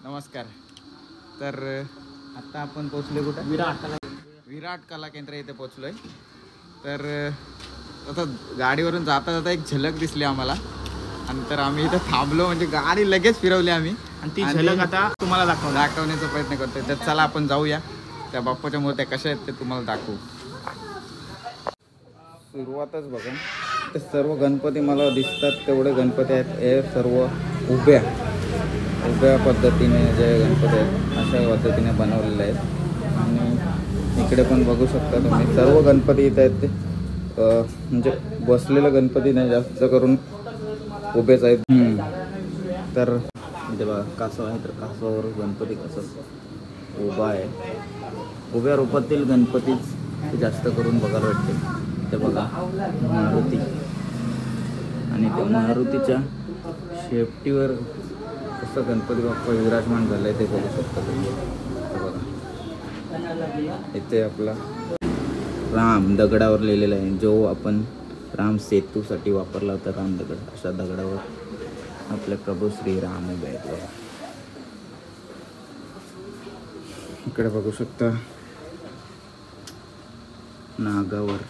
नमस्कार. तर आता आपण पोचलो कुठे? विराट कला केंद्र इथे पोचलोय. तर आता गाडीवरून जाता जाता एक झलक दिसली आम्हाला आणि तर आम्ही इथं थांबलो. म्हणजे गाडी लगेच फिरवली आम्ही आणि ती झलक आता तुम्हाला दाखवण्याचा प्रयत्न करतोय. तर चला आपण जाऊया. त्या बाप्पाच्या मूर्त्या कशा आहेत ते तुम्हाला दाखवू. सुरुवातच बघा, ते सर्व गणपती मला दिसतात तेवढे गणपती आहेत. हे सर्व उभ्या पद्धतीने जे गणपती आहेत अशा पद्धतीने बनवलेले आहेत. आणि इकडे पण बघू शकता तुम्ही सर्व गणपती इथे आहेत. ते म्हणजे बसलेलं गणपती नाही, जास्त करून उभेच आहेत. तर इथे बघा कासव आहे. तर कासवावर गणपती कसं उभा आहे. उभ्या रूपातील गणपतीच जास्त करून बघायला वाटते. ते बघा मारुती आणि ते मारुतीच्या शेपटीवर कसं गणपती बाप्पा विराजमान झालं आहे ते बघू शकता तुम्ही. बघा इथे आपला राम दगडावर लिहिलेला आहे. जो आपण राम सेतूसाठी वापरला होता राम दगड, अशा दगडावर आपले प्रभू श्रीराम उभे आहेत. बघा इकडे बघू शकता नागावर,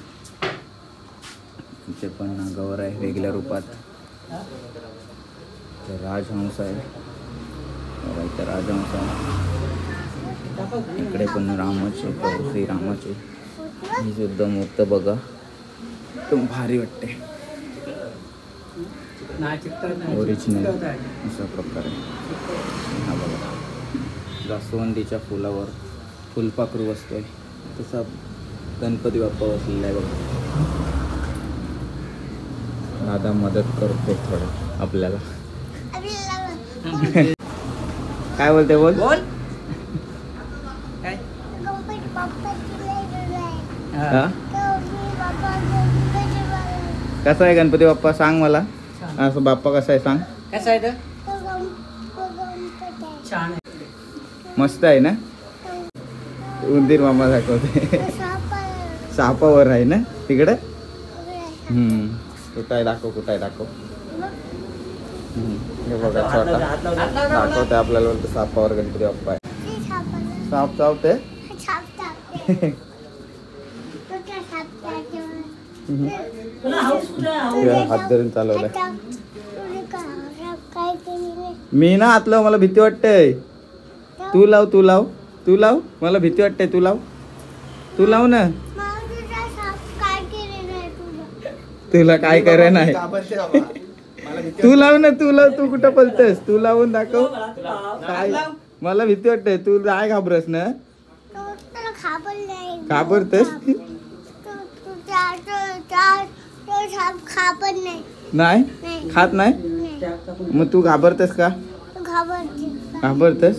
इथे पण नागावर आहे वेगळ्या रूपात. राजहंस आहे, इथे राजहंस आहे. इकडे पण रामाचे प्रभू श्रीरामाचे ही सुद्धा मूर्त बघा, एकदम भारी वाटते. ओरिजिनल अशा प्रकारे हा बघा जास्वंदीच्या फुलावर फुलपाखरू बसतोय तसा गणपती बाप्पा बसलेला आहे बघा. दादा मदत करते थोडं आपल्याला. काय बोलते? बोल काय? कसा आहे गणपती बाप्पा सांग मला. असं बाप्पा कसा आहे सांग. कसं आहे तर छान आहे, मस्त आहे ना. उंदीर मामा दाखवते. सापावर आहे ना तिकडे. कुठं आहे दाखव, कुठं आहे दाखव. हे बघा छोटा दाखवते आपल्याला. बोलतो सापावर गणपती बाप्पा आहे. साप चावते. हात धरून चालवलाय. मी ना आतलं, मला भीती वाटते. तू लाव, तू लाव, तू लाव, मला भीती वाटते. तू लाव, तू लाव ना. तुला काय कराय नाही. तू लाव ना, तू लाव. तू कुठं पलतेस? तू लावून दाखव. काय मला भीती वाटते. तू काय घाबरस ना. घाबरतेस नाही, खात नाही. मग तू घाबरतेस का? घाबरतेस.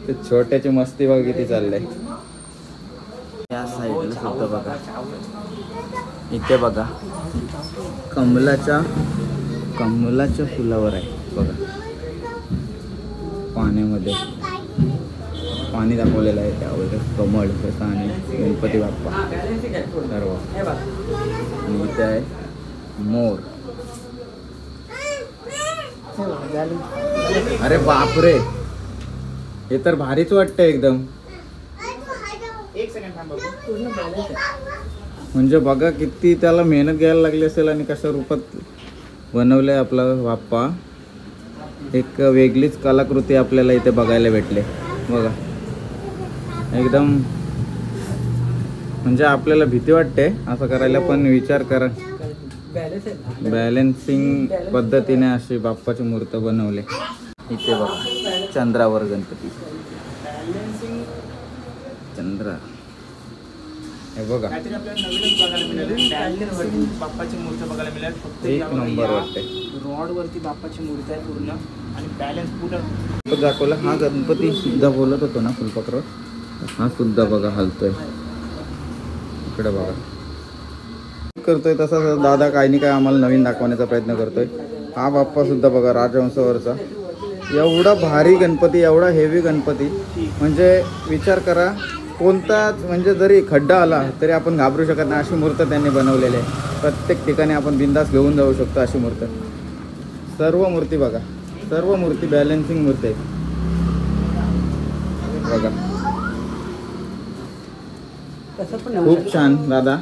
ते छोट्याची मस्ती बघ किती चाललंय. या साईडला सुद्धा बघा, इथे बघा कमलाच्या फुलावर आहे बघा. पाण्यामध्ये पाणी दाखवलेलं आहे त्यावर. कमळ कसं आणि गणपती बाप्पा सर्व. आणि इथे आहे मोर. अरे बापरे, हे तर भारीच वाटतंय एकदम. म्हणजे बघा किती त्याला मेहनत घ्यायला लागली असेल आणि कशा रूपात बनवलंय आपला बाप्पा. एक वेगळीच कलाकृती आपल्याला इथे बघायला भेटले बघा. एकदम म्हणजे आपल्याला भीती वाटते असं करायला, पण विचार करा बॅलेन्सिंग पद्धतीने अशी बाप्पाची मूर्त बनवले. इथे बघा चंद्रावर गणपती. चंद्र हे बघा बाप्पाची मूर्ती बघायला मिळेल. फक्त एक नंबर वाटते. रॉड वरती बाप्पाची मूर्ती आहे पूर्ण आणि बॅलन्स पूर्ण दाखवला. हा गणपती सुद्धा बोलत होतो ना फुलपाखरू, हा सुद्धा बघा हलतोय. इकडे बघा करतोय तसा दादा काही नाही काय आम्हाला नवीन दाखवण्याचा प्रयत्न करतोय. हा बाप्पा सुद्धा बघा राजहंसावरचा. एवढा भारी गणपती, एवढा हेवी गणपती. म्हणजे विचार करा, कोणताच म्हणजे जरी खड्डा आला तरी आपण घाबरू शकत नाही अशी मूर्त त्यांनी बनवलेली आहे. प्रत्येक ठिकाणी आपण बिंदास घेऊन जाऊ शकतो अशी मूर्त. सर्व मूर्ती बघा, सर्व मूर्ती बॅलन्सिंग मूर्ती आहेत बघा. खूप छान दादा,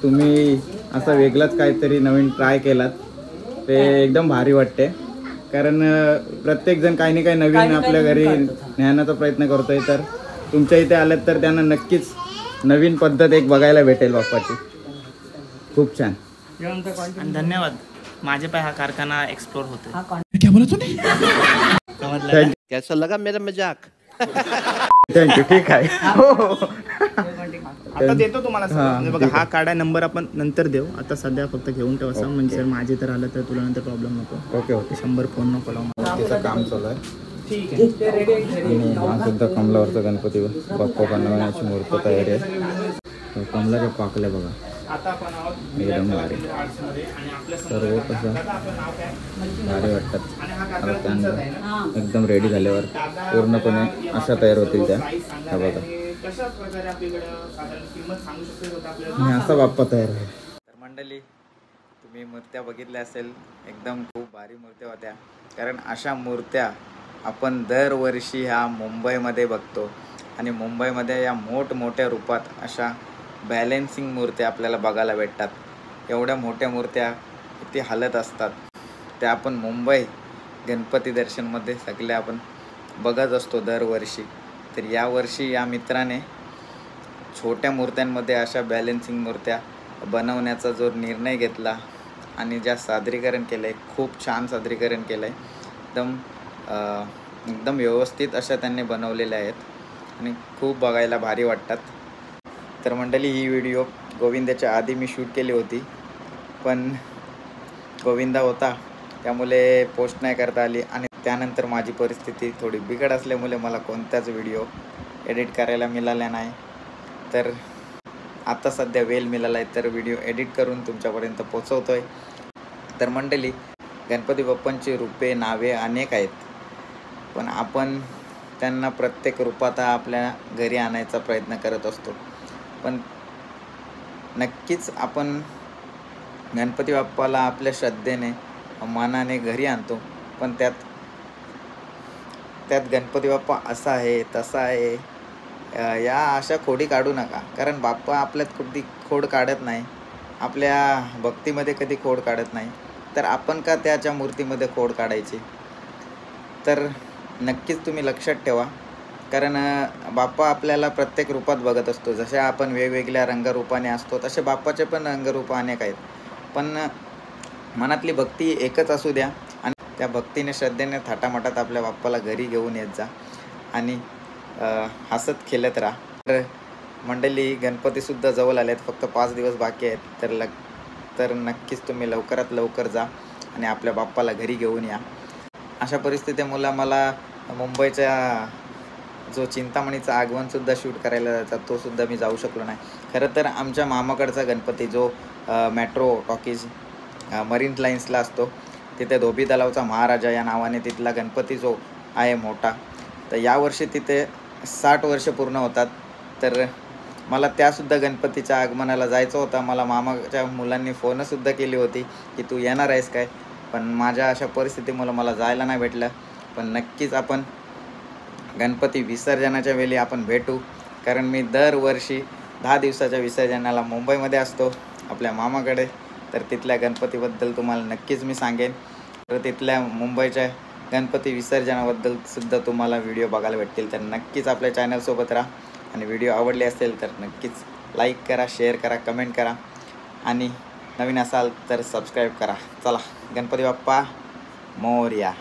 तुम्ही असा वेगळाच काहीतरी नवीन ट्राय केलात, ते एकदम भारी वाटते. कारण प्रत्येकजण काही ना काही नवीन आपल्या घरी नेण्याचा प्रयत्न करतोय, तर तुमच्या इथे आलात तर त्यांना नक्कीच नवीन पद्धत एक बघायला भेटेल बाप्पाची. खूप छान आणि धन्यवाद. माझे पाय हा कारखाना एक्सप्लोर होतोय. क्या बोला तूने? समजलं? कैसा लगा मेरा मजाक? थँक्यू. ठीक आहे. हो. आता देतो तुम्हाला सगळं. हां, म्हणजे बघा ठीक हा आहे. कार्ड नंबर आपण नंतर देऊ. आता सध्या फक्त घेऊन ठेवा असं. म्हणजे जर माझे तर आलं तर तुला नंतर प्रॉब्लेम नको. Okay okay. 100 फोन नको लावू. मूर्तीचं काम चालू आहे. ठीक आहे, ते रेडी आणि हा सुद्धा कमलावरचा गणपती बाप्पा बनवण्याची मूर्त तयारी आहे. कमलाच्या पाकल्या बघा, आता आपण आहोत एकदम भारी. आर्ट्समध्ये आणि आपल्या सर्व कसं आपलं नाव काय? भारी वाटतात. आणि हा आता कागद तुमचाच आहे ना? त्यांना एकदम रेडी झाल्यावर पूर्णपणे अशा तयार होतील त्या. हा बघा, कशा प्रकारे आपल्याकडं साधारण किंमत सांगू शकतो का आपल्याला? आणि असा बाप्पा तयार आहे. तर मंडळी, तुम्ही मूर्त्या बघितल्या असेल, एकदम खूप भारी मूर्त्या होत्या. कारण अशा मूर्त्या आपण दरवर्षी ह्या मुंबईमध्ये बघतो आणि मुंबईमध्ये या मोठमोठ्या रूपात अशा बॅलेन्सिंग मूर्त्या आपल्याला बघायला भेटतात. एवढ्या मोठ्या मूर्त्या किती हालत असतात त्या आपण मुंबई गणपती दर्शनमध्ये सगळे आपण बघत असतो दरवर्षी. तर यावर्षी या मित्राने छोट्या मूर्त्यांमध्ये अशा बॅलेन्सिंग मूर्त्या बनवण्याचा जो निर्णय घेतला आणि ज्या सादरीकरण केलं आहे, खूप छान सादरीकरण केलं आहे. एकदम व्यवस्थित अशा त्यांनी बनवलेल्या आहेत आणि खूप बघायला भारी वाटतात. तर मंडळी, ही व्हिडिओ गोविंदाच्या आधी मी शूट केली होती, पण गोविंदा होता त्यामुळे पोस्ट नाही करता आली. आणि त्यानंतर माझी परिस्थिती थोडी बिकट असल्यामुळे मला कोणताच व्हिडिओ एडिट करायला मिळाला नाही. तर आता सध्या वेळ मिळाला आहे, तर व्हिडिओ एडिट करून तुमच्यापर्यंत पोचवतो आहे. तर मंडळी, गणपती बाप्पांची रूपे नावे अनेक आहेत, पण आपण त्यांना प्रत्येक रूपात आपल्या घरी आणायचा प्रयत्न करत असतो. पण नक्कीच आपण गणपती बाप्पाला आपल्या श्रद्धेने मनाने घरी आणतो, पण त्यात गणपती बाप्पा असा आहे तसा आहे या अशा खोडी काढू नका. कारण बाप्पा आपल्यात कधी खोड काढत नाही, आपल्या भक्तीमध्ये कधी खोड काढत नाही. तर आपण का त्याच्या मूर्तीमध्ये खोड काढायची? तर नक्कीच तुम्ही लक्षात ठेवा, कारण बाप्पा आपल्याला प्रत्येक रूपात बघत असतो. जसे आपण वेगवेगळ्या रंगरूपाने असतो, तसे बाप्पाचे पण रंगरूप अनेक आहेत. पण मनातली भक्ती एकच असू द्या आणि त्या भक्तीने श्रद्धेने थाटामाटात आपल्या बाप्पाला घरी घेऊन येत जा आणि हसत खेळत राहा. तर मंडळी, गणपतीसुद्धा जवळ आले आहेत, फक्त 5 दिवस बाकी आहेत. तर नक्कीच तुम्ही लवकरात लवकर जा आणि आपल्या बाप्पाला घरी घेऊन या. अशा परिस्थितीमुळे मला मुंबईच्या जो चिंतामणीचं आगमनसुद्धा शूट करायला जातात, तोसुद्धा मी जाऊ शकलो नाही. खरं तर आमच्या मामाकडचा गणपती जो मेट्रो टॉकीज मरीन लाईन्सला असतो, तिथे धोबी तलावचा महाराजा या नावाने तिथला गणपती जो आहे मोठा, तर यावर्षी तिथे 60 वर्ष पूर्ण होतात. तर मला त्यासुद्धा गणपतीच्या आगमनाला जायचं होतं. मला मामाच्या मुलांनी फोनसुद्धा केली होती की तू येणार आहेस काय, पण माझ्या अशा परिस्थितीमुळे मला जायला नाही भेटलं. पण नक्कीच आपण गणपती विसर्जनाच्या वेळी आपण भेटू, कारण मी दरवर्षी 10 दिवसाच्या विसर्जनाला मुंबईमध्ये असतो आपल्या मामाकडे. तर तिथल्या गणपतीबद्दल तुम्हाला नक्कीच मी सांगेन. तर तिथल्या मुंबईच्या गणपती विसर्जनाबद्दल सुद्धा तुम्हाला व्हिडिओ बघायला भेटतील. तर नक्कीच आपल्या चॅनलसोबत राहा आणि व्हिडिओ आवडले असेल तर नक्कीच लाईक करा, शेअर करा, कमेंट करा आणि नवीन असाल तर सबस्क्राईब करा. चला, गणपती बाप्पा मोरया.